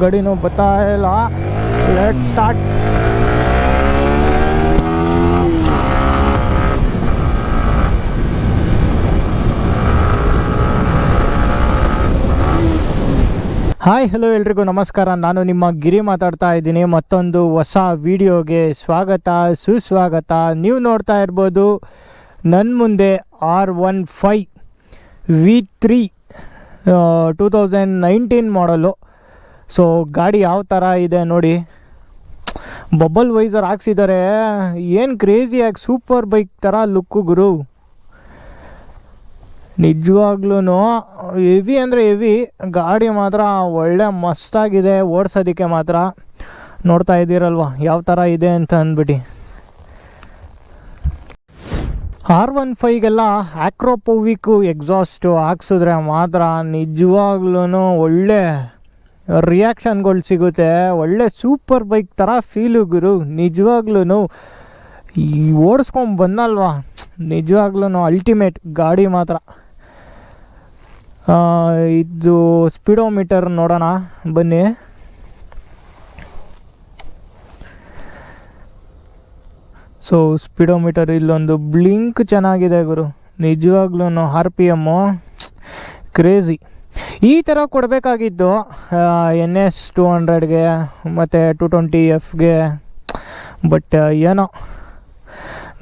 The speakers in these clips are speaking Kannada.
ಗಾಡಿನೂ ಬರ್ತಾ ಇಲ್ಲ. Let start. ಹಾಯ್ ಹಲೋ ಎಲ್ರಿಗೂ ನಮಸ್ಕಾರ. ನಾನು ನಿಮ್ಮ ಗಿರಿ ಮಾತಾಡ್ತಾ ಇದ್ದೀನಿ. ಮತ್ತೊಂದು ಹೊಸ ವಿಡಿಯೋಗೆ ಸ್ವಾಗತ ಸುಸ್ವಾಗತ. ನೀವು ನೋಡ್ತಾ ಇರ್ಬೋದು ನನ್ನ ಮುಂದೆ R15 V3 2019 ಮಾಡಲು. ಸೊ ಗಾಡಿ ಯಾವ ಥರ ಇದೆ ನೋಡಿ. ಬಬಲ್ ವೈಸರ್ ಹಾಕ್ಸಿದ್ದಾರೆ. ಏನು ಕ್ರೇಜಿಯಾಗಿ ಸೂಪರ್ ಬೈಕ್ ಥರ ಲುಕ್ಕು ಗುರು. ನಿಜವಾಗ್ಲೂ ಹೆವಿ ಅಂದರೆ ಹೆವಿ. ಗಾಡಿ ಮಾತ್ರ ಒಳ್ಳೆ ಮಸ್ತಾಗಿದೆ ಓಡಿಸೋದಕ್ಕೆ ಮಾತ್ರ. ನೋಡ್ತಾ ಇದ್ದೀರಲ್ವ ಯಾವ ಥರ ಇದೆ ಅಂತ ಅಂದ್ಬಿಟ್ಟು. R15ಗೆಲ್ಲ ಆಕ್ರೋಪೋವಿಕ್ ಎಕ್ಸಾಸ್ಟು ಹಾಕ್ಸಿದ್ರೆ ಮಾತ್ರ ನಿಜವಾಗ್ಲೂ ಒಳ್ಳೆ ರಿಯಾಕ್ಷನ್ಗಳು ಸಿಗುತ್ತೆ. ಒಳ್ಳೆ ಸೂಪರ್ ಬೈಕ್ ಥರ ಫೀಲು ಗುರು. ನಿಜವಾಗ್ಲೂ ಈ ಓಡಿಸ್ಕೊಂಡು ಬಂದಲ್ವಾ, ನಿಜವಾಗ್ಲೂ ಅಲ್ಟಿಮೇಟ್ ಗಾಡಿ ಮಾತ್ರ. ಇದು ಸ್ಪೀಡೋಮೀಟರ್ ನೋಡೋಣ ಬನ್ನಿ. ಸೊ ಸ್ಪೀಡೋಮೀಟರ್ ಇಲ್ಲೊಂದು ಬ್ಲಿಂಕ್ ಚೆನ್ನಾಗಿದೆ ಗುರು. ನಿಜವಾಗ್ಲೂ RPM ಕ್ರೇಜಿ. ಈ ಥರ ಕೊಡಬೇಕಾಗಿದ್ದು NS 200ಗೆ ಮತ್ತು 220Fಗೆ. ಬಟ್ ಏನೋ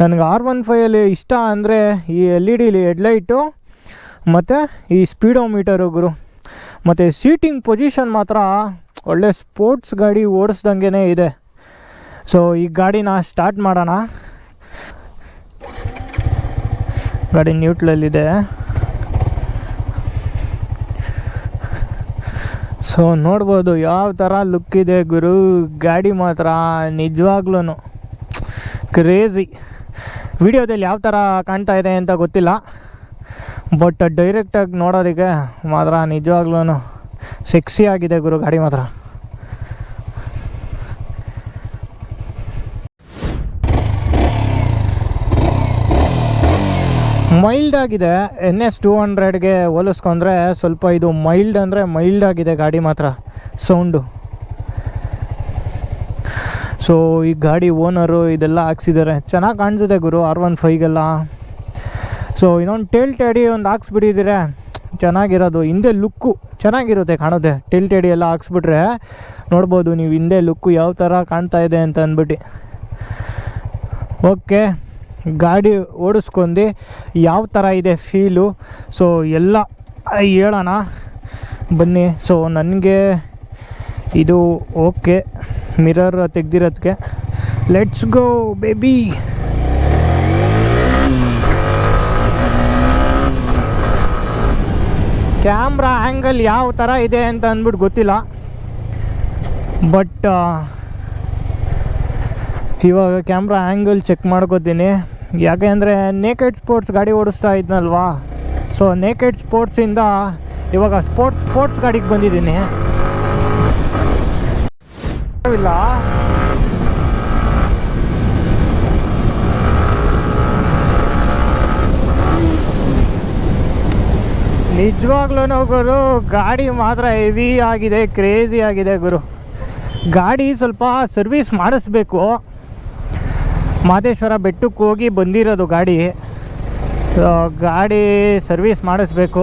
ನನಗೆ R15ಅಲ್ಲಿ ಇಷ್ಟ ಅಂದರೆ ಈ LED ಹೆಡ್ಲೈಟು ಮತ್ತು ಈ ಸ್ಪೀಡೋಮೀಟರು ಗುರು. ಮತ್ತು ಸೀಟಿಂಗ್ ಪೊಸಿಷನ್ ಮಾತ್ರ ಒಳ್ಳೆ ಸ್ಪೋರ್ಟ್ಸ್ ಗಾಡಿ ಓಡಿಸ್ದಂಗೆ ಇದೆ. ಸೊ ಈ ಗಾಡಿನ ಸ್ಟಾರ್ಟ್ ಮಾಡೋಣ. ಗಾಡಿ ನ್ಯೂಟ್ರಲಲ್ಲಿದೆ. ಸೊ ನೋಡ್ಬೋದು ಯಾವ ಥರ ಲುಕ್ ಇದೆ ಗುರು. ಗಾಡಿ ಮಾತ್ರ ನಿಜವಾಗ್ಲೂ ಕ್ರೇಜಿ. ವಿಡಿಯೋದಲ್ಲಿ ಯಾವ ಥರ ಕಾಣ್ತಾ ಇದೆ ಅಂತ ಗೊತ್ತಿಲ್ಲ, ಬಟ್ ಡೈರೆಕ್ಟಾಗಿ ನೋಡೋದಕ್ಕೆ ಮಾತ್ರ ನಿಜವಾಗ್ಲೂ ಸೆಕ್ಸಿ ಆಗಿದೆ ಗುರು ಗಾಡಿ ಮಾತ್ರ. ಮೈಲ್ಡ್ ಆಗಿದೆ. NS 200ಗೆ ಹೋಲಿಸ್ಕೊಂಡ್ರೆ ಸ್ವಲ್ಪ ಇದು ಮೈಲ್ಡ್ ಅಂದರೆ ಮೈಲ್ಡ್ ಆಗಿದೆ ಗಾಡಿ ಮಾತ್ರ ಸೌಂಡು. ಸೊ ಈ ಗಾಡಿ ಓನರು ಇದೆಲ್ಲ ಹಾಕ್ಸಿದ್ದಾರೆ. ಚೆನ್ನಾಗಿ ಕಾಣಿಸುತ್ತೆ ಗುರು R15ಗೆಲ್ಲ. ಸೊ ಇನ್ನೊಂದು ಟೇಡಿ ಒಂದು ಹಾಕ್ಸ್ಬಿಟ್ಟಿದ್ದೀರ ಚೆನ್ನಾಗಿರೋದು. ಹಿಂದೆ ಲುಕ್ಕು ಚೆನ್ನಾಗಿರುತ್ತೆ ಕಾಣುತ್ತೆ. ಟೇಡಿ ಎಲ್ಲ ಹಾಕ್ಸ್ಬಿಟ್ರೆ ನೋಡ್ಬೋದು ನೀವು ಹಿಂದೆ ಲುಕ್ಕು ಯಾವ ಥರ ಕಾಣ್ತಾ ಇದೆ ಅಂತ ಅಂದ್ಬಿಟ್ಟು. ಓಕೆ, ಗಾಡಿ ಓಡಿಸ್ಕೊಂಡು ಯಾವ ಥರ ಇದೆ ಫೀಲು ಸೊ ಎಲ್ಲ ಹೇಳೋಣ ಬನ್ನಿ. ಸೊ ನನಗೆ ಇದು ಓಕೆ ಮಿರರ್ ತೆಗ್ದಿರೋದಕ್ಕೆ. Let's go baby. Camera angle ಯಾವ ಥರ ಇದೆ ಅಂತ ಅಂದ್ಬಿಟ್ಟು ಗೊತ್ತಿಲ್ಲ, ಬಟ್ ಇವಾಗ ಕ್ಯಾಮ್ರಾ ಆ್ಯಂಗಲ್ ಚೆಕ್ ಮಾಡ್ಕೋತೀನಿ. ಯಾಕೆ ಅಂದರೆ ನೇಕೆಡ್ ಸ್ಪೋರ್ಟ್ಸ್ ಗಾಡಿ ಓಡಿಸ್ತಾ ಇದ್ನಲ್ವಾ. ಸೊ ನೇಕೆಡ್ ಸ್ಪೋರ್ಟ್ಸಿಂದ ಇವಾಗ ಸ್ಪೋರ್ಟ್ಸ್ ಗಾಡಿಗೆ ಬಂದಿದ್ದೀನಿ. ಇಲ್ಲ ನಿಜವಾಗ್ಲೂ ಗುರು ಗಾಡಿ ಮಾತ್ರ ಹೆವಿ ಆಗಿದೆ, ಕ್ರೇಜಿ ಆಗಿದೆ ಗುರು. ಗಾಡಿ ಸ್ವಲ್ಪ ಸರ್ವಿಸ್ ಮಾಡಿಸ್ಬೇಕು. ಮಾದೇಶ್ವರ ಬೆಟ್ಟಕ್ಕೆ ಹೋಗಿ ಬಂದಿರೋದು ಗಾಡಿ. ಗಾಡಿ ಸರ್ವಿಸ್ ಮಾಡಿಸ್ಬೇಕು.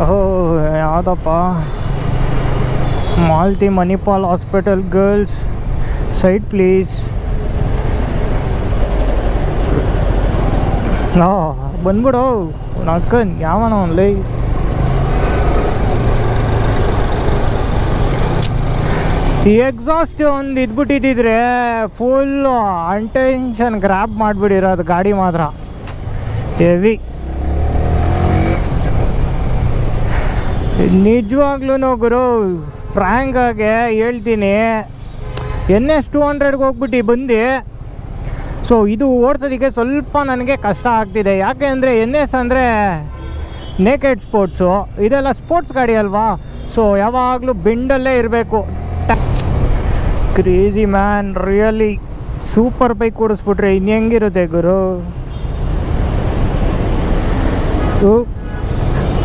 ಓಹೋ ಯಾವುದಪ್ಪ, Malti Manipal hospital girls side please. ಬಂದ್ಬಿಡು ನಕ್ಕನ್ ಯಾವನ ಒನ್ಲಿ. ಈ ಎಕ್ಸಾಸ್ಟ್ ಒಂದು ಇದ್ಬಿಟ್ಟಿದ್ರೆ ಫುಲ್ ಅಟೆನ್ಷನ್ ಗ್ರ್ಯಾಬ್ ಮಾಡಿಬಿಟ್ಟಿರೋದು ಗಾಡಿ ಮಾತ್ರ ಹೆವಿ. ನಿಜವಾಗ್ಲೂ ಗುರು ಫ್ರ್ಯಾಂಕಾಗೆ ಹೇಳ್ತೀನಿ, NS 200ಗೆ ಹೋಗ್ಬಿಟ್ಟು ಬಂದು ಸೊ ಇದು ಓಡಿಸೋದಕ್ಕೆ ಸ್ವಲ್ಪ ನನಗೆ ಕಷ್ಟ ಆಗ್ತಿದೆ. ಯಾಕೆ ಅಂದರೆ NS ಅಂದರೆ ನೇಕೆಡ್ ಸ್ಪೋರ್ಟ್ಸು, ಇದೆಲ್ಲ ಸ್ಪೋರ್ಟ್ಸ್ ಗಾಡಿ ಅಲ್ವಾ. ಸೊ ಯಾವಾಗಲೂ ಬೆಂಡಲ್ಲೇ ಇರಬೇಕು. Crazy man, really super bike ಓಡಿಸ್ಬಿಟ್ರೆ ಇನ್ನು ಹೆಂಗಿರುತ್ತೆ ಗುರು.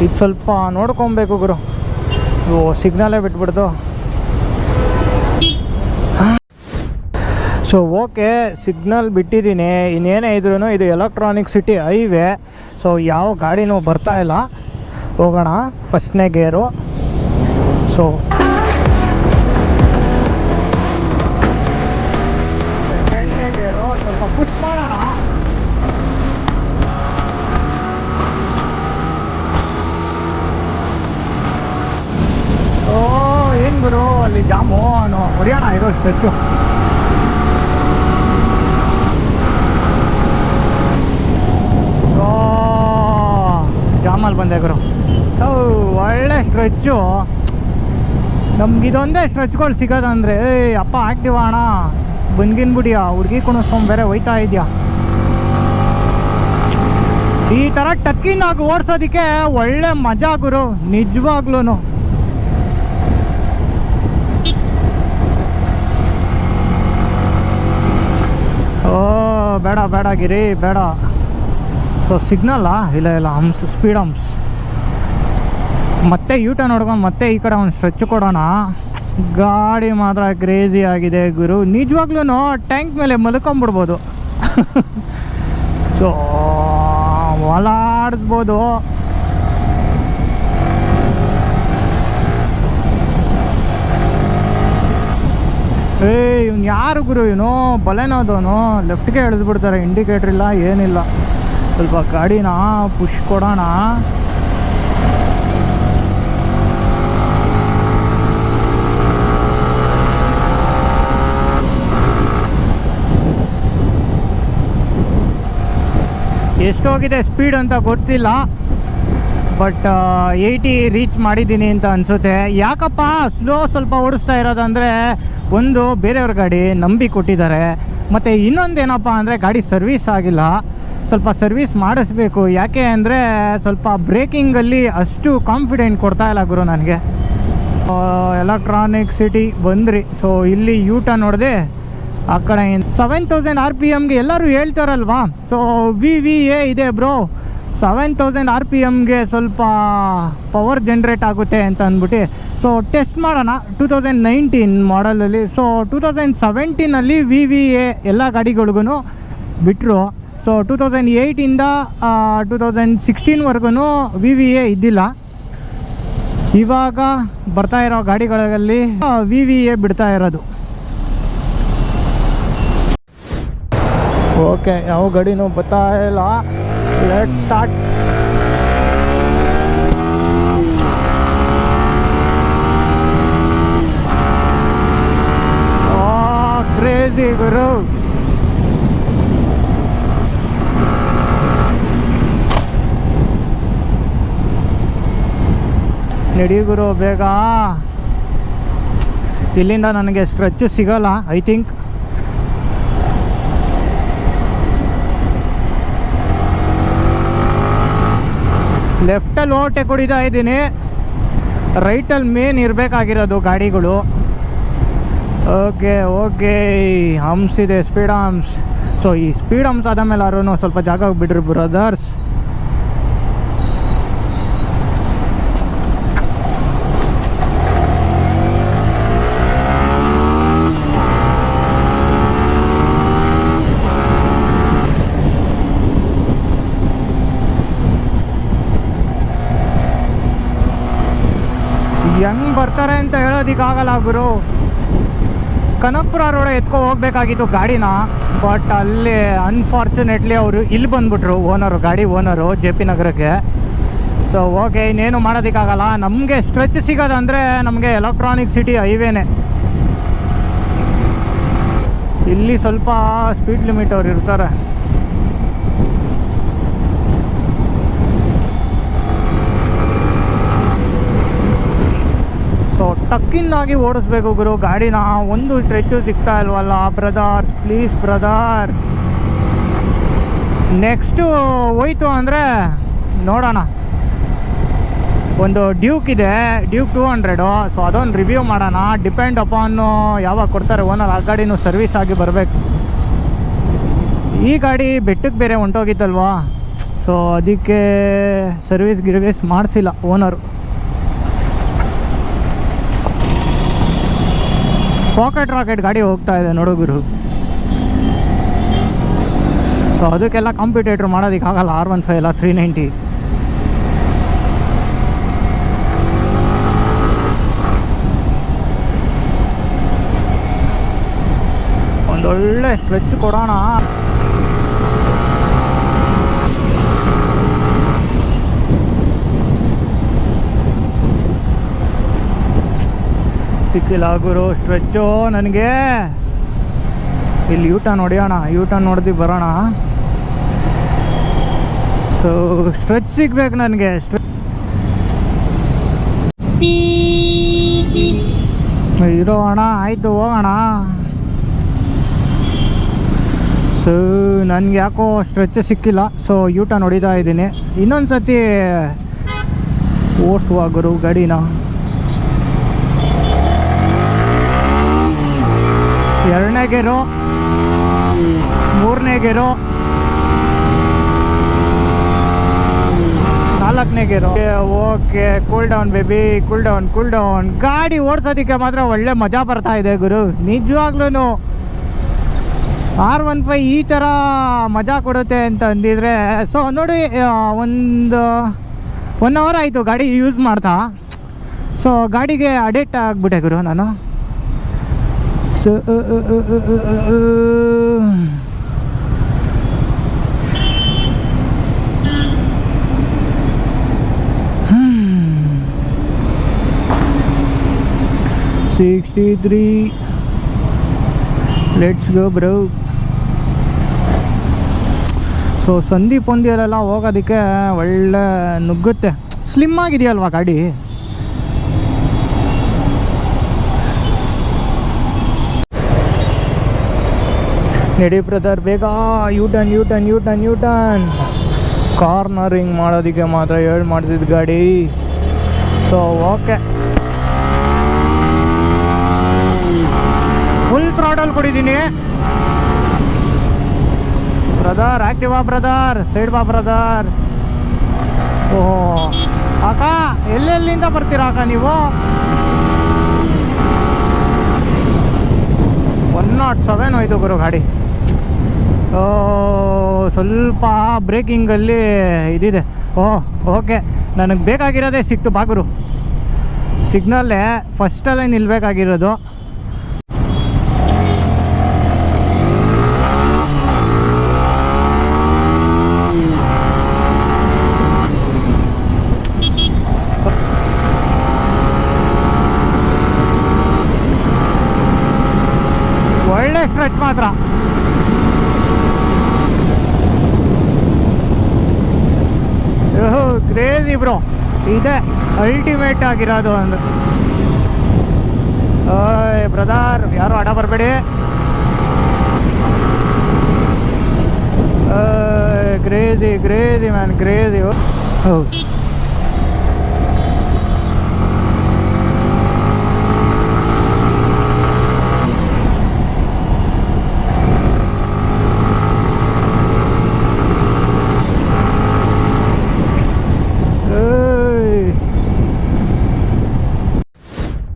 ಇದು ಸ್ವಲ್ಪ ನೋಡ್ಕೊಬೇಕು ಗುರು. ಸಿಗ್ನಲೇ ಬಿಟ್ಬಿಡ್ತು. ಸೊ ಓಕೆ, ಸಿಗ್ನಲ್ ಬಿಟ್ಟಿದ್ದೀನಿ. ಇನ್ನೇನೇ ಇದ್ರೂ ಇದು ಎಲೆಕ್ಟ್ರಾನಿಕ್ ಸಿಟಿ ಹೈವೇ. ಸೊ ಯಾವ ಗಾಡಿನೂ ಬರ್ತಾ ಇಲ್ಲ. ಹೋಗೋಣ. ಫಸ್ಟ್ನೇ ಗೇರು. ಸೊ ಸೆಕೆಂಡ್ನೇ ಗೇರು ಸ್ವಲ್ಪ ಪುಷ್ ಮಾಡೋಣ. ಏನು ಗುರು ಅಲ್ಲಿ ಜಾಮು ಹೊಡೆಯೋಣ ಇರೋ ಸ್ಟ್ರೆಚ್ಚು. ಜಾಮಲ್ಲಿ ಬಂದೆ ಗುರು. ಒಳ್ಳೆ ಸ್ಟ್ರೆಚ್ಚು. ನಮ್ಗಿದೊಂದೇ ಸ್ಟ್ರೆಚ್ಗಳು ಸಿಗೋದಂದರೆ ಅಪ್ಪ ಆಕ್ಟಿವ್ ಅಣ್ಣ ಬಂದ್ಗಿನ್ಬಿಡಿಯಾ ಹುಡುಗಿ ಕುಣಿಸ್ಕೊಂಡು ಬೇರೆ ಹೋಯ್ತಾ ಇದೆಯಾ. ಈ ಥರ ಟಕ್ಕಿನಾಗಿ ಓಡಿಸೋದಕ್ಕೆ ಒಳ್ಳೆ ಮಜಾ ಗುರು ನಿಜವಾಗ್ಲೂ. ಬೇಡ ಬೇಡ ಗಿರಿ ಬೇಡ. ಸೊ ಸಿಗ್ನಲ್ಲ ಇಲ್ಲ ಹಂಪ್ಸ್, ಸ್ಪೀಡ್ ಹಂಪ್ಸ್. ಮತ್ತೆ ಯೂಟರ್ನ್ ನೋಡ್ಕೊಂಡು ಮತ್ತೆ ಈ ಕಡೆ ಒಂದು ಸ್ಟ್ರೆಚ್ ಕೊಡೋಣ. ಗಾಡಿ ಮಾತ್ರ ಕ್ರೇಜಿ ಆಗಿದೆ ಗುರು ನಿಜವಾಗ್ಲೂ. ಟ್ಯಾಂಕ್ ಮೇಲೆ ಮಲ್ಕೊಂಬಿಡ್ಬೋದು. ಸೊ ಓಲಾಡಿಸ್ಬೋದು. ಇವ್ನು ಯಾರು ಗುರು? ಇವನು ಬಲೆನೋದವನು. ಲೆಫ್ಟ್ಗೆ ಎಳೆದ್ಬಿಡ್ತಾರೆ, ಇಂಡಿಕೇಟ್ರ್ ಇಲ್ಲ ಏನಿಲ್ಲ. ಸ್ವಲ್ಪ ಗಾಡಿನ ಪುಷ್ ಕೊಡೋಣ. ಎಷ್ಟೋಗಿದೆ ಸ್ಪೀಡ್ ಅಂತ ಗೊತ್ತಿಲ್ಲ, ಬಟ್ 80 ರೀಚ್ ಮಾಡಿದ್ದೀನಿ ಅಂತ ಅನಿಸುತ್ತೆ. ಯಾಕಪ್ಪ ಸ್ವಲ್ಪ ಓಡಿಸ್ತಾ ಇರೋದಂದರೆ, ಒಂದು ಬೇರೆಯವ್ರ ಗಾಡಿ ನಂಬಿ ಕೊಟ್ಟಿದ್ದಾರೆ, ಮತ್ತು ಇನ್ನೊಂದೇನಪ್ಪ ಅಂದರೆ ಗಾಡಿ ಸರ್ವೀಸ್ ಆಗಿಲ್ಲ. ಸ್ವಲ್ಪ ಸರ್ವೀಸ್ ಮಾಡಿಸ್ಬೇಕು. ಯಾಕೆ ಅಂದರೆ ಸ್ವಲ್ಪ ಬ್ರೇಕಿಂಗಲ್ಲಿ ಅಷ್ಟು ಕಾನ್ಫಿಡೆಂಟ್ ಕೊಡ್ತಾ ಇಲ್ಲ ಗುರು ನನಗೆ. ಎಲೆಕ್ಟ್ರಾನಿಕ್ ಸಿಟಿ ಬಂದ್ರಿ. ಸೊ ಇಲ್ಲಿ ಯೂಟರ್ನ್ ನೋಡಿದೆ ಆ ಕಡೆ 7000 RPMಗೆ ಎಲ್ಲರೂ ಹೇಳ್ತಾರಲ್ವಾ. ಸೊ VVA ಇದೆ ಬ್ರೋ, 7000 RPMಗೆ ಸ್ವಲ್ಪ ಪವರ್ ಜನ್ರೇಟ್ ಆಗುತ್ತೆ ಅಂತ ಅಂದ್ಬಿಟ್ಟು ಸೊ ಟೆಸ್ಟ್ ಮಾಡೋಣ 2019 ಮಾಡಲಲ್ಲಿ. ಸೊ 2017 VVA ಎಲ್ಲ ಗಾಡಿಗಳಿಗೂ ಬಿಟ್ಟರು. ಸೊ 2008ಇಂದ 2016ವರೆಗೂ VVA ಇದ್ದಿಲ್ಲ. ಇವಾಗ ಬರ್ತಾ ಇರೋ ಗಾಡಿಗಳಲ್ಲಿ VVA ಬಿಡ್ತಾ ಇರೋದು. ಓಕೆ, ಯಾವ ಗಾಡಿನೂ ಬರ್ತಾ ಇಲ್ಲ. Let start. ಕ್ರೇಜಿ ಗುರು. ನಡಿ ಗುರು ಬೇಗ. ಇಲ್ಲಿಂದ ನನಗೆ ಸ್ಟ್ರೆಚ್ ಸಿಗೋಲ್ಲ ಐ ಥಿಂಕ್. ಲೆಫ್ಟಲ್ಲಿ ಓವರ್ಟೇಕ್ ಹೊಡಿತಾ ಇದ್ದೀನಿ. ರೈಟಲ್ಲಿ ಮೇನ್ ಇರಬೇಕಾಗಿರೋದು ಗಾಡಿಗಳು. ಓಕೆ ಹಂಪ್ಸ್ ಇದೆ, ಸ್ಪೀಡ್ ಹಂಪ್ಸ್. ಸೊ ಈ ಸ್ಪೀಡ್ ಹಂಪ್ಸ್ ಆದ ಮೇಲೆ ಯಾರೂ ಸ್ವಲ್ಪ ಜಾಗ ಬಿಡ್ರಿ ಬ್ರದರ್ಸ್. ಹೆಂಗೆ ಬರ್ತಾರೆ ಅಂತ ಹೇಳೋದಕ್ಕಾಗಲ್ಲ ಗುರು. ಕನಕಪುರ ರೋಡ್ ಎತ್ಕೊ ಹೋಗ್ಬೇಕಾಗಿತ್ತು ಗಾಡಿನ, ಬಟ್ ಅಲ್ಲಿ ಅನ್ಫಾರ್ಚುನೇಟ್ಲಿ ಅವರು ಇಲ್ಲಿ ಬಂದುಬಿಟ್ರು ಓನರು, ಗಾಡಿ ಓನರು JP ನಗರಕ್ಕೆ. ಸೊ ಓಕೆ, ಇನ್ನೇನು ಮಾಡೋದಕ್ಕಾಗಲ್ಲ. ನಮಗೆ ಸ್ಟ್ರೆಚ್ ಸಿಗೋದಂದರೆ ನಮಗೆ ಎಲೆಕ್ಟ್ರಾನಿಕ್ ಸಿಟಿ ಹೈವೇನೇ. ಇಲ್ಲಿ ಸ್ವಲ್ಪ ಸ್ಪೀಡ್ ಲಿಮಿಟ್ ಅವ್ರು ಇರ್ತಾರೆ. ಸೊ ಟಕ್ಕಿನ್ನಾಗಿ ಓಡಿಸ್ಬೇಕು ಗುರು ಗಾಡಿನ. ಒಂದು ಸ್ಟ್ರೆಚ್ಚು ಸಿಗ್ತಾ ಇಲ್ವಲ್ಲ ಬ್ರದರ್ಸ್, ಪ್ಲೀಸ್ ಬ್ರದರ್. ನೆಕ್ಸ್ಟು ಹೋಯ್ತು ಅಂದರೆ ನೋಡೋಣ, ಒಂದು ಡ್ಯೂಕ್ ಇದೆ, ಡ್ಯೂಕ್ 200. ಸೊ ಅದೊಂದು ರಿವ್ಯೂ ಮಾಡೋಣ. ಡಿಪೆಂಡ್ ಅಪಾನ್ ಯಾವಾಗ ಕೊಡ್ತಾರೆ ಓನರ್, ಆ ಗಾಡಿನೂ ಸರ್ವಿಸ್ ಆಗಿ ಬರಬೇಕು. ಈ ಗಾಡಿ ಬೆಟ್ಟಕ್ಕೆ ಬೇರೆ ಹೊಂಟೋಗಿತ್ತಲ್ವಾ, ಸೊ ಅದಕ್ಕೆ ಸರ್ವಿಸ್ ಮಾಡಿಸಿಲ್ಲ ಓನರು. ಪಾಕೆಟ್ ರಾಕೆಟ್ ಗಾಡಿ ಹೋಗ್ತಾ ಇದೆ ನೋಡೋಗುರು. ಸೊ ಅದಕ್ಕೆಲ್ಲ ಕಾಂಪಿಟೇಟ್ರ್ ಮಾಡೋದಕ್ಕಾಗಲ್ಲ R15 ಎಲ್ಲ 390. ಒಂದೊಳ್ಳೆ ಸ್ಟ್ರೆಚ್ ಕೊಡೋಣ. ಸಿಕ್ಕಿಲ್ಲ ಗುರು ಸ್ಟ್ರೆಚ್ಚು ನನಗೆ. ಇಲ್ಲಿ ಯೂಟರ್ನ್ ಹೊಡೆಯೋಣ, ಯೂಟರ್ನ್ ಹೊಡೆದು ಬರೋಣ. ಸೊ ಸ್ಟ್ರೆಚ್ ಸಿಗ್ಬೇಕು ನನಗೆ. ಇರೋಣ, ಆಯಿತು ಹೋಗೋಣ. ಸೊ ನನಗೆ ಯಾಕೋ ಸ್ಟ್ರೆಚ್ ಸಿಕ್ಕಿಲ್ಲ. ಸೊ ಯೂಟರ್ನ್ ಹೊಡಿತಾ ಇದ್ದೀನಿ. ಇನ್ನೊಂದು ಸತಿ ಓಡಿಸುವ ಗುರು ಗಾಡಿನ. ಎರಡನೇ ಗೇರು, ಮೂರನೇ ಗೇರು, ನಾಲ್ಕನೇ ಗೇರು. Okay, cool down baby, cool down cool down. ಗಾಡಿ ಓಡಿಸೋದಕ್ಕೆ ಮಾತ್ರ ಒಳ್ಳೆ ಮಜಾ ಬರ್ತಾ ಇದೆ ಗುರು ನಿಜವಾಗ್ಲೂ. R15 ಈ ಥರ ಮಜಾ ಕೊಡುತ್ತೆ ಅಂತ ಅಂದಿದ್ರೆ. ಸೊ ನೋಡಿ, ಒಂದು 1 hour ಆಯಿತು ಗಾಡಿ ಯೂಸ್ ಮಾಡ್ತಾ. ಸೊ ಗಾಡಿಗೆ ಅಡಿಕ್ಟ್ ಆಗಿಬಿಟ್ಟೆ ಗುರು ನಾನು. So 63. Let's go bro. So ಸಂಧಿ ಪಂದಿಯಲ್ಲೆಲ್ಲ ಹೋಗೋದಕ್ಕೆ ಒಳ್ಳೆ ನುಗ್ಗುತ್ತೆ. ಸ್ಲಿಮ್ ಆಗಿದೆಯಲ್ವಾ ಗಾಡಿ. ನಡಿ ಬ್ರದರ್ ಬೇಗ. U-turn U-turn U-turn U-turn. Cornering ಮಾಡೋದಕ್ಕೆ ಮಾತ್ರ ಮಾಡ್ತಿದ್ದು ಗಾಡಿ. ಸೊ ಓಕೆ, ಫುಲ್ ಥ್ರಾಟಲ್ ಕೊಟ್ಟಿದ್ದೀನಿ ಬ್ರದರ್. ಆ್ಯಕ್ಟಿವಾ ಬ್ರದರ್, ಸೈಡ್ ಬಾ ಬ್ರದರ್. ಓಹೋ ಅಕ್ಕ, ಎಲ್ಲೆಲ್ಲಿಂದ ಬರ್ತೀರಾ ಅಕ್ಕ ನೀವು? 107 ಹೋಯ್ತು ಗುರು ಗಾಡಿ. ಸ್ವಲ್ಪ ಬ್ರೇಕಿಂಗಲ್ಲಿ ಇದಿದೆ. ಓಕೆ, ನನಗೆ ಬೇಕಾಗಿರೋದೇ ಸಿಕ್ತು ಬಾಗುರು. ಸಿಗ್ನಲ್ಲೇ ಫಸ್ಟಲ್ಲೇ ನಿಲ್ಲಬೇಕಾಗಿರೋದು. ಒಳ್ಳೆ ಸ್ಟ್ರೆಚ್ ಮಾತ್ರ. ಕ್ರೇಜಿ ಬ್ರೋ, ಇದೆ ಅಲ್ಟಿಮೇಟ್ ಆಗಿರೋದು ಅಂದ್ರೆ. ಓಯ್ ಬ್ರದರ್, ಯಾರು ಅಡ ಬರಬೇಡಿ. Crazy crazy man, crazy. ಹೌದು,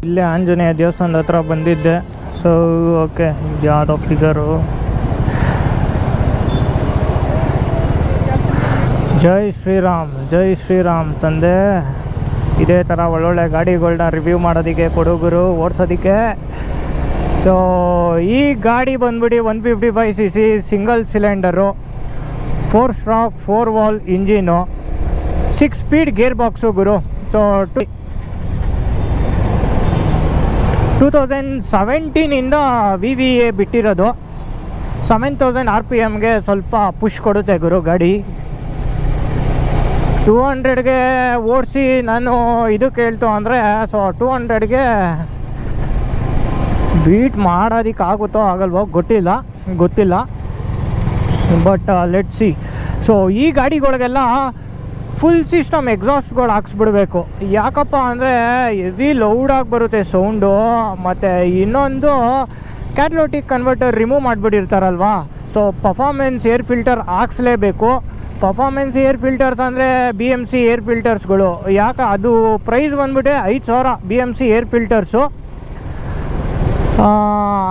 ಇಲ್ಲೇ ಆಂಜನೇಯ ದೇವಸ್ಥಾನದ ಹತ್ರ ಬಂದಿದ್ದೆ. ಸೊ ಓಕೆ, ಇದು ಯಾವುದೋ ಫಿಗರು. ಜೈ ಶ್ರೀರಾಮ್, ಜೈ ಶ್ರೀರಾಮ್ ತಂದೆ. ಇದೇ ಥರ ಒಳ್ಳೊಳ್ಳೆ ಗಾಡಿಗಳನ್ನ ರಿವ್ಯೂ ಮಾಡೋದಕ್ಕೆ, ಕೊಡುಗರು ಓಡಿಸೋದಕ್ಕೆ. ಸೊ ಈ ಗಾಡಿ ಬಂದ್ಬಿಟ್ಟು 155cc single cylinder, 4 stroke 4 valve engine, 6 speed gear box ಗುರು. ಸೊ 2017ಇಂದ VVA ಬಿಟ್ಟಿರೋದು. 7000 RPMಗೆ ಸ್ವಲ್ಪ ಪುಷ್ ಕೊಡುತ್ತೆ ಗುರು ಗಾಡಿ. 200ಗೆ ಓಡಿಸಿ ನಾನು ಇದು ಕೇಳ್ತು ಅಂದರೆ, ಸೊ 200ಗೆ ಬೀಟ್ ಮಾಡೋದಕ್ಕಾಗುತ್ತೋ ಆಗಲ್ವೋ ಗೊತ್ತಿಲ್ಲ. But let see. ಸೊ ಈ ಗಾಡಿಗಳಿಗೆಲ್ಲ ಫುಲ್ ಸಿಸ್ಟಮ್ ಎಕ್ಸಾಸ್ಟ್ಗಳು ಹಾಕ್ಸ್ಬಿಡ್ಬೇಕು. ಯಾಕಪ್ಪ ಅಂದರೆ ಹೆವಿ ಲೌಡಾಗಿ ಬರುತ್ತೆ ಸೌಂಡು. ಮತ್ತು ಇನ್ನೊಂದು ಕ್ಯಾಟಲಿಟಿಕ್ ಕನ್ವರ್ಟರ್ ರಿಮೂವ್ ಮಾಡಿಬಿಟ್ಟಿರ್ತಾರಲ್ವಾ. ಸೊ ಪರ್ಫಾರ್ಮೆನ್ಸ್ ಏರ್ ಫಿಲ್ಟರ್ ಹಾಕ್ಸ್ಲೇಬೇಕು. ಪರ್ಫಾರ್ಮೆನ್ಸ್ ಏರ್ ಫಿಲ್ಟರ್ಸ್ ಅಂದರೆ BMC ಏರ್ ಫಿಲ್ಟರ್ಸ್ಗಳು. ಯಾಕೆ ಅದು ಪ್ರೈಸ್ ಬಂದ್ಬಿಟ್ಟೆ 5000 BMC ಏರ್ ಫಿಲ್ಟರ್ಸು.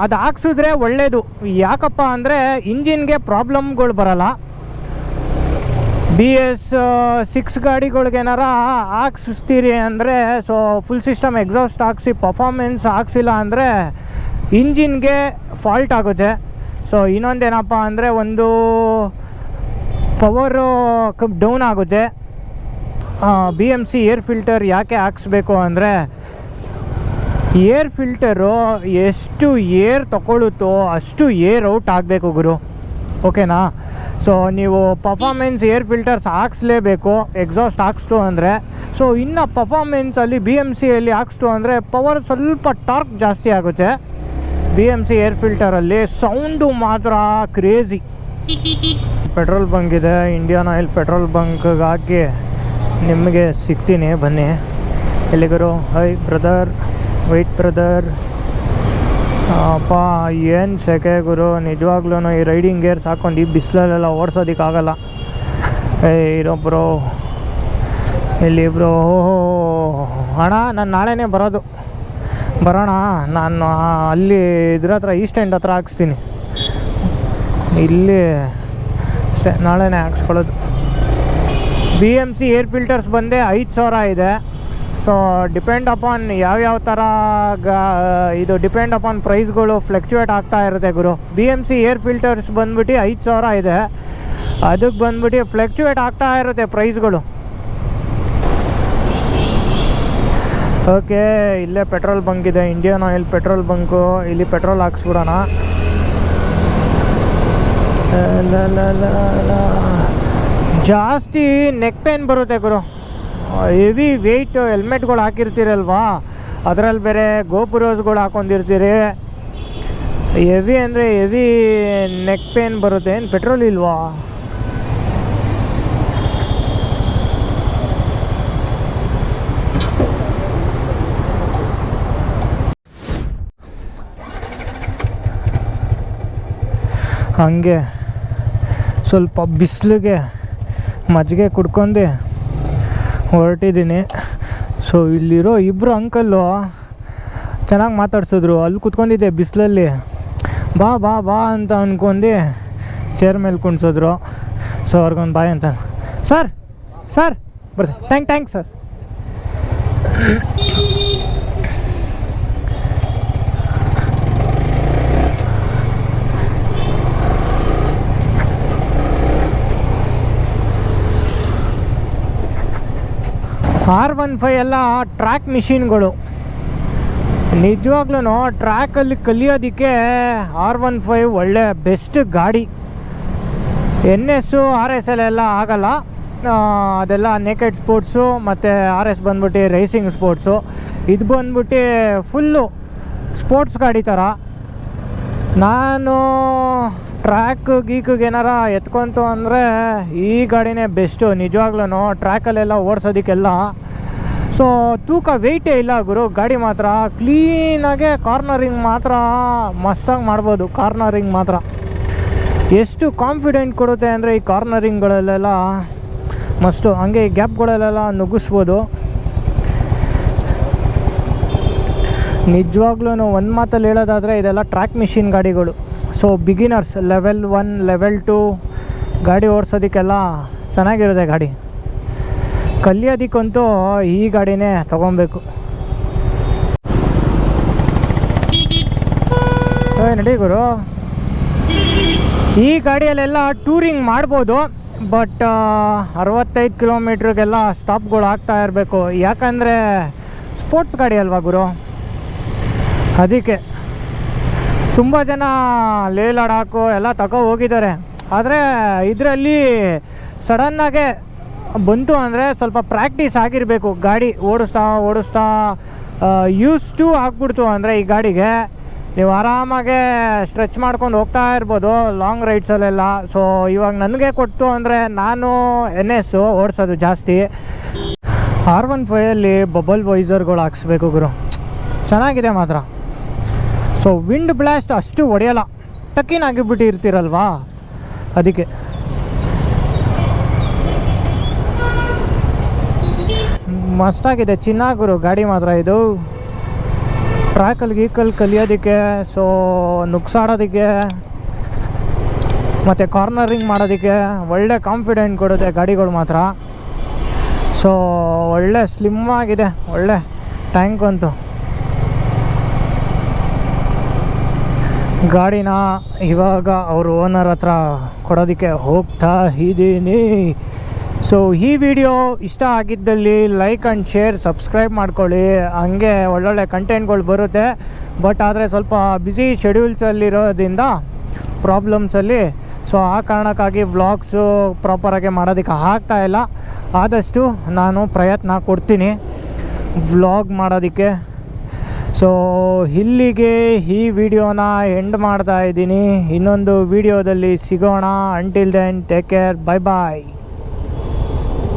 ಅದು ಹಾಕ್ಸಿದ್ರೆ ಒಳ್ಳೆಯದು. ಯಾಕಪ್ಪ ಅಂದರೆ ಇಂಜಿನ್ಗೆ ಪ್ರಾಬ್ಲಮ್ಗಳು ಬರಲ್ಲ. BS6 ಗಾಡಿಗಳ್ಗೇನಾರ ಹಾಕ್ಸ್ತೀರಿ ಅಂದರೆ, ಸೊ ಫುಲ್ ಸಿಸ್ಟಮ್ ಎಕ್ಸಾಸ್ಟ್ ಹಾಕ್ಸಿ ಪರ್ಫಾರ್ಮೆನ್ಸ್ ಹಾಕ್ಸಿಲ್ಲ ಅಂದರೆ ಇಂಜಿನ್ಗೆ ಫಾಲ್ಟ್ ಆಗುತ್ತೆ. ಸೊ ಇನ್ನೊಂದೇನಪ್ಪ ಅಂದರೆ ಒಂದು ಪವರು ಡೌನ್ ಆಗುತ್ತೆ. BMC ಏರ್ ಫಿಲ್ಟರ್ ಯಾಕೆ ಹಾಕ್ಸ್ಬೇಕು ಅಂದರೆ, ಏರ್ ಫಿಲ್ಟರು ಎಷ್ಟು ಏರ್ ತಗೊಳ್ಳುತ್ತೋ ಅಷ್ಟು ಏರ್ ಔಟ್ ಆಗಬೇಕು ಗುರು, ಓಕೆನಾ? ಸೊ ನೀವು ಪರ್ಫಾರ್ಮೆನ್ಸ್ ಏರ್ ಫಿಲ್ಟರ್ಸ್ ಹಾಕ್ಸ್ಲೇಬೇಕು ಎಕ್ಸಾಸ್ಟ್ ಹಾಕ್ಸ್ತು ಅಂದರೆ. ಸೊ ಇನ್ನು ಪರ್ಫಾರ್ಮೆನ್ಸಲ್ಲಿ BMCಯಲ್ಲಿ ಹಾಕ್ಸ್ತು ಅಂದರೆ ಪವರ್ ಸ್ವಲ್ಪ ಟಾರ್ಕ್ ಜಾಸ್ತಿ ಆಗುತ್ತೆ. BMC ಏರ್ ಫಿಲ್ಟರಲ್ಲಿ ಸೌಂಡು ಮಾತ್ರ ಕ್ರೇಜಿ. ಪೆಟ್ರೋಲ್ ಬಂಕ್ ಇದೆ, ಇಂಡಿಯನ್ ಆಯಿಲ್ ಪೆಟ್ರೋಲ್ ಬಂಕ್ಗೆ ಹಾಕಿ ನಿಮಗೆ ಸಿಗ್ತೀನಿ, ಬನ್ನಿ. ಎಲ್ಲಿಗರು? Hi brother, wait brother. ಅಪ್ಪ ಏನು ಸೆಕೆ ಗುರು, ನಿಜವಾಗ್ಲೂ ಈ ರೈಡಿಂಗ್ ಗೇರ್ಸ್ ಹಾಕ್ಕೊಂಡು ಈ ಬಿಸಿಲಲ್ಲೆಲ್ಲ ಓಡಿಸೋದಕ್ಕಾಗಲ್ಲ. ಇರೋ ಬ್ರೋ, ಇಲ್ಲಿ ಬ್ರೋ. ಅಣ್ಣ ನಾನು ನಾಳೆನೇ ಬರೋಣ. ನಾನು ಅಲ್ಲಿ ಇದ್ರ ಹತ್ರ ಈಸ್ಟ್ ಎಂಡ್ ಹತ್ರ ಹಾಕ್ಸ್ತೀನಿ. ಇಲ್ಲಿ ಅಷ್ಟೇ, ನಾಳೆನೇ ಹಾಕ್ಸ್ಕೊಳ್ಳೋದು. BMC ಏರ್ ಫಿಲ್ಟರ್ಸ್ ಬಂದೆ 5,000 ಇದೆ. ಸೊ ಡಿಪೆಂಡ್ ಅಪಾನ್ ಯಾವ್ಯಾವ ಥರ ಇದು ಡಿಪೆಂಡ್ ಅಪಾನ್ ಪ್ರೈಸ್ಗಳು ಫ್ಲಕ್ಚುಯೇಟ್ ಆಗ್ತಾ ಇರುತ್ತೆ ಗುರು. BMC ಏರ್ ಫಿಲ್ಟರ್ಸ್ ಬಂದ್ಬಿಟ್ಟು 5,000 ಇದೆ. ಅದಕ್ಕೆ ಬಂದ್ಬಿಟ್ಟು ಫ್ಲಕ್ಚುಯೇಟ್ ಆಗ್ತಾ ಇರುತ್ತೆ ಪ್ರೈಸ್ಗಳು. ಓಕೆ, ಇಲ್ಲೇ ಪೆಟ್ರೋಲ್ ಬಂಕ್ ಇದೆ, ಇಂಡಿಯನ್ ಆಯಿಲ್ ಪೆಟ್ರೋಲ್ ಬಂಕು. ಇಲ್ಲಿ ಪೆಟ್ರೋಲ್ ಹಾಕ್ಸ್ಬಿಡೋಣ. ಜಾಸ್ತಿ ನೆಕ್ ಪೇನ್ ಬರುತ್ತೆ ಗುರು. ಹೆವಿ ವೆಯ್ಟ್ ಹೆಲ್ಮೆಟ್ಗಳು ಹಾಕಿರ್ತೀರಲ್ವಾ, ಅದರಲ್ಲಿ ಬೇರೆ ಗೋಪುರೋಸ್ಗಳು ಹಾಕೊಂಡಿರ್ತೀರಿ. ಹೆವಿ ಅಂದರೆ ಹೆವಿ ನೆಕ್ ಪೇನ್ ಬರುತ್ತೆ. ಏನು ಪೆಟ್ರೋಲ್ ಇಲ್ವಾ? ಹಂಗೆ ಸ್ವಲ್ಪ ಬಿಸಿಲಿಗೆ ಮಜ್ಜಿಗೆ ಕುಡ್ಕೊಂಡು ಹೊರಟಿದ್ದೀನಿ. ಸೊ ಇಲ್ಲಿರೋ ಇಬ್ಬರು ಅಂಕಲ್ಲು ಚೆನ್ನಾಗಿ ಮಾತಾಡ್ಸಿದ್ರು. ಅಲ್ಲಿ ಕುತ್ಕೊಂಡಿದ್ದೆ ಬಿಸಿಲಲ್ಲಿ. ಬಾ ಬಾ ಬಾ ಅಂತ ಅಂದ್ಕೊಂಡು ಚೇರ್ ಮೇಲೆ ಕುಣ್ಸಿದ್ರು. ಸೊ ಅವ್ರಿಗೊಂದು ಬಾಯ್ ಅಂತ, ಸರ್ ಬರ್ರಿ, ಥ್ಯಾಂಕ್ಸ್ ಸರ್. R15 ಎಲ್ಲ ಟ್ರ್ಯಾಕ್ ಮಿಷಿನ್ಗಳು. ನಿಜವಾಗ್ಲೂ ಟ್ರ್ಯಾಕಲ್ಲಿ ಕಲಿಯೋದಕ್ಕೆ R15 ಒಳ್ಳೆ ಬೆಸ್ಟ್ ಗಾಡಿ. NS RS ಎಲ್ಲ ಆಗಲ್ಲ, ಅದೆಲ್ಲ ನೇಕೆಡ್ ಸ್ಪೋರ್ಟ್ಸು. ಮತ್ತು RS ಬಂದ್ಬಿಟ್ಟು ರೇಸಿಂಗ್ ಸ್ಪೋರ್ಟ್ಸು. ಇದು ಬಂದ್ಬಿಟ್ಟು ಫುಲ್ಲು ಸ್ಪೋರ್ಟ್ಸ್ ಗಾಡಿ ಥರ. ನಾನು ಟ್ರ್ಯಾಕ್ ಗೀಕಿಗೆ ಏನಾರ ಎತ್ಕೊಂತು ಅಂದರೆ ಈ ಗಾಡಿನೇ ಬೆಸ್ಟು ನಿಜವಾಗ್ಲೂ ಟ್ರ್ಯಾಕಲ್ಲೆಲ್ಲ ಓಡಿಸೋದಕ್ಕೆಲ್ಲ. ಸೊ ತೂಕ ವೆಯ್ಟೇ ಇಲ್ಲ ಗುರು ಗಾಡಿ ಮಾತ್ರ. ಕ್ಲೀನಾಗೆ ಕಾರ್ನರಿಂಗ್ ಮಾತ್ರ ಮಸ್ತಾಗಿ ಮಾಡ್ಬೋದು. ಕಾರ್ನರಿಂಗ್ ಮಾತ್ರ ಎಷ್ಟು ಕಾನ್ಫಿಡೆಂಟ್ ಕೊಡುತ್ತೆ ಅಂದರೆ ಈ ಕಾರ್ನರಿಂಗ್ಗಳಲ್ಲೆಲ್ಲ ಮಸ್ತು. ಹಂಗೆ ಈ ಗ್ಯಾಪ್ಗಳಲ್ಲೆಲ್ಲ ನುಗ್ಗಿಸ್ಬೋದು. ನಿಜವಾಗ್ಲೂ ಒಂದು ಮಾತಲ್ಲಿ ಹೇಳೋದಾದರೆ ಇದೆಲ್ಲ ಟ್ರ್ಯಾಕ್ ಮಿಷಿನ್ ಗಾಡಿಗಳು. ಸೊ ಬಿಗಿನರ್ಸ್ ಲೆವೆಲ್ 1 ಲೆವೆಲ್ 2 ಗಾಡಿ ಓಡಿಸೋದಕ್ಕೆಲ್ಲ ಚೆನ್ನಾಗಿರುತ್ತೆ ಗಾಡಿ. ಕಲಿಯೋದಕ್ಕಂತೂ ಈ ಗಾಡಿನೇ ತೊಗೊಬೇಕು. ನಡಿ ಗುರು. ಈ ಗಾಡಿಯಲ್ಲೆಲ್ಲ ಟೂರಿಂಗ್ ಮಾಡ್ಬೋದು, ಬಟ್ 65 ಕಿಲೋಮೀಟ್ರಿಗೆಲ್ಲ ಸ್ಟಾಪ್ಗಳು ಆಗ್ತಾ ಇರಬೇಕು. ಯಾಕಂದರೆ ಸ್ಪೋರ್ಟ್ಸ್ ಗಾಡಿ ಅಲ್ವಾ ಗುರು, ಅದಕ್ಕೆ. ತುಂಬ ಜನ ಲೇ ಲಡಾಖು ಎಲ್ಲ ಹೋಗಿದ್ದಾರೆ. ಆದರೆ ಇದರಲ್ಲಿ ಸಡನ್ನಾಗೆ ಬಂತು ಅಂದರೆ ಸ್ವಲ್ಪ ಪ್ರಾಕ್ಟೀಸ್ ಆಗಿರಬೇಕು. ಗಾಡಿ ಓಡಿಸ್ತಾ ಯೂಸ್ ಟು ಆಗಿಬಿಡ್ತು ಅಂದರೆ ಈ ಗಾಡಿಗೆ ನೀವು ಆರಾಮಾಗೆ ಸ್ಟ್ರೆಚ್ ಮಾಡ್ಕೊಂಡು ಹೋಗ್ತಾ ಇರ್ಬೋದು ಲಾಂಗ್ ರೈಡ್ಸಲ್ಲೆಲ್ಲ. ಸೊ ಇವಾಗ ನನಗೆ ಕೊಟ್ಟು ಅಂದರೆ ನಾನು NS ಓಡಿಸೋದು ಜಾಸ್ತಿ. R15 ಬಬಲ್ ವೈಸರ್ಗಳು ಹಾಕ್ಸ್ಬೇಕು ಗುರು, ಚೆನ್ನಾಗಿದೆ ಮಾತ್ರ. ಸೊ ವಿಂಡ್ ಬ್ಲಾಸ್ಟ್ ಅಷ್ಟು ಹೊಡೆಯಲ್ಲ, ಟಕ್ಕಿನ್ ಆಗಿಬಿಟ್ಟು ಇರ್ತೀರಲ್ವಾ, ಅದಕ್ಕೆ. ಮಸ್ತಾಗಿದೆ ಚಿನ್ನಾಗುರು ಗಾಡಿ ಮಾತ್ರ ಇದು. ಟ್ರ್ಯಾಕಲ್ಲಿ ಗೀಕಲ್ಲಿ ಕಲಿಯೋದಕ್ಕೆ, ಸೊ ನುಗ್ಸಾಡೋದಕ್ಕೆ ಮತ್ತು ಕಾರ್ನರಿಂಗ್ ಮಾಡೋದಕ್ಕೆ ಒಳ್ಳೆ ಕಾನ್ಫಿಡೆಂಟ್ ಕೊಡುತ್ತೆ ಗಾಡಿಗಳು ಮಾತ್ರ. ಸೊ ಒಳ್ಳೆ ಸ್ಲಿಮ್ ಆಗಿದೆ, ಒಳ್ಳೆ ಟ್ಯಾಂಕ್ ಅಂತು. ಗಾಡಿನ ಇವಾಗ ಅವರು ಓನರ್ ಹತ್ರ ಕೊಡೋದಕ್ಕೆ ಹೋಗ್ತಾ ಇದ್ದೀನಿ. ಸೊ ಈ ವಿಡಿಯೋ ಇಷ್ಟ ಆಗಿದ್ದಲ್ಲಿ ಲೈಕ್ ಆ್ಯಂಡ್ ಶೇರ್, ಸಬ್ಸ್ಕ್ರೈಬ್ ಮಾಡ್ಕೊಳ್ಳಿ. ಹಂಗೆ ಒಳ್ಳೊಳ್ಳೆ ಕಂಟೆಂಟ್ಗಳು ಬರುತ್ತೆ. ಬಟ್ ಆದರೆ ಸ್ವಲ್ಪ ಬ್ಯುಸಿ ಶೆಡ್ಯೂಲ್ಸಲ್ಲಿರೋದ್ರಿಂದ ಪ್ರಾಬ್ಲಮ್ಸಲ್ಲಿ, ಸೊ ಆ ಕಾರಣಕ್ಕಾಗಿ ವ್ಲಾಗ್ಸು ಪ್ರಾಪರಾಗಿ ಮಾಡೋದಕ್ಕೆ ಆಗ್ತಾಯಿಲ್ಲ. ಆದಷ್ಟು ನಾನು ಪ್ರಯತ್ನ ಕೊಡ್ತೀನಿ ವ್ಲಾಗ್ ಮಾಡೋದಕ್ಕೆ. ಸೊ ಇಲ್ಲಿಗೆ ಈ ವಿಡಿಯೋನ ಎಂಡ್ ಮಾಡ್ತಾ ಇದ್ದೀನಿ. ಇನ್ನೊಂದು ವಿಡಿಯೋದಲ್ಲಿ ಸಿಗೋಣ. Until then take care, bye ಬಾಯ್.